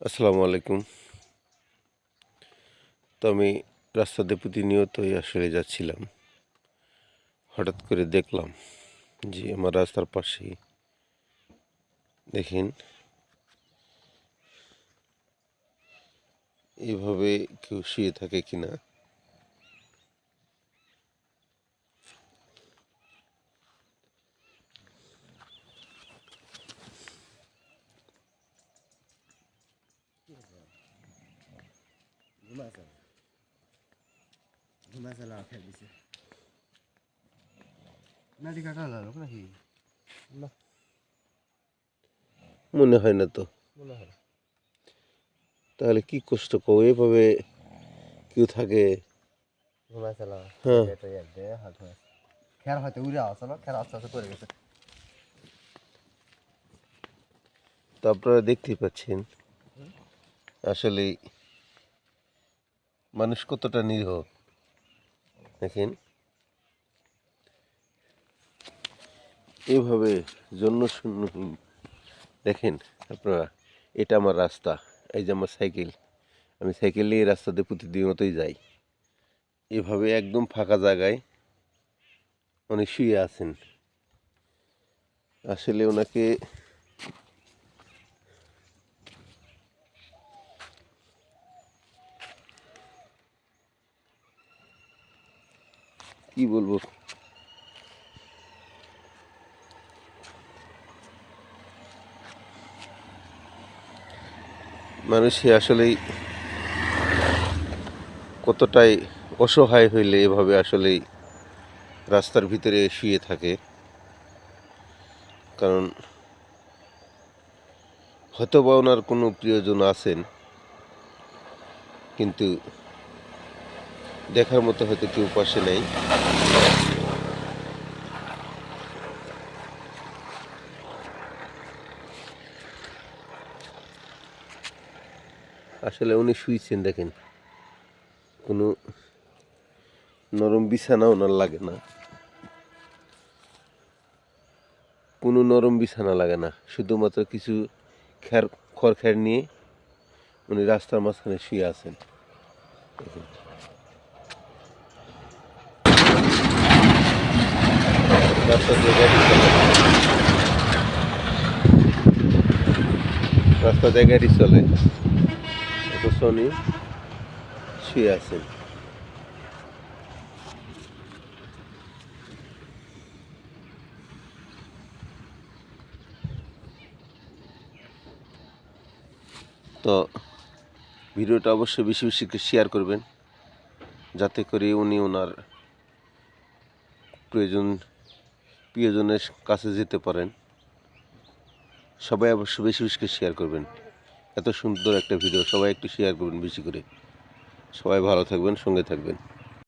আসসালামু আলাইকুম। তো আমি রাস্তা দিয়ে প্রতিনিয়তই আসলে যাচ্ছিলাম। হঠাৎ করে দেখলাম যে আমার রাস্তার পাশেই দেখেন এভাবে কেউ শুয়ে থাকে কিনা। মনে হয় না তো। তাহলে কি কষ্ট কও এভাবে কেউ থাকে? হ্যাঁ, তো আপনারা দেখতেই পাচ্ছেন আসলে মানুষ কতটা নিরীহ। দেখেন এভাবে জনশূন্যহীন। দেখেন আপনারা, এটা আমার রাস্তা, এই যে আমার সাইকেল, আমি সাইকেল নিয়ে রাস্তা দিয়ে প্রতিনিয়তই যাই। এভাবে একদম ফাঁকা জায়গায় উনি শুয়ে আছেন। আসলে ওনাকে কি বলবো, মানুষে আসলেই কতটাই অসহায় হইলে এভাবে আসলেই রাস্তার ভিতরে শুয়ে থাকে। কারণ হয়তো বা ওনার কোনো প্রিয়জন আছেন, কিন্তু দেখার মতো হয়তো কেউ পাশে নেই। আসলে উনি শুয়েছেন, দেখেন কোনো নরম বিছানা ওনার লাগে না, কোনো নরম বিছানা লাগে না, শুধুমাত্র কিছু খড় নিয়ে উনি রাস্তার মাঝখানে শুয়ে আছেন। দেখেন, রাস্তা দিয়ে গাড়ি চলে, রাস্তা দিয়ে গাড়ি চলে, অথচ উনি শুয়ে আছেন। তো ভিডিওটা অবশ্যই বেশি বেশি করে শেয়ার করবেন, যাতে করে উনি ওনার প্রিয়জনের কাছে যেতে পারেন। সবাই অবশ্যই বেশি বেশি করে শেয়ার করবেন। এত সুন্দর একটা ভিডিও সবাই একটু শেয়ার করবেন বেশি করে। সবাই ভালো থাকবেন, সঙ্গে থাকবেন।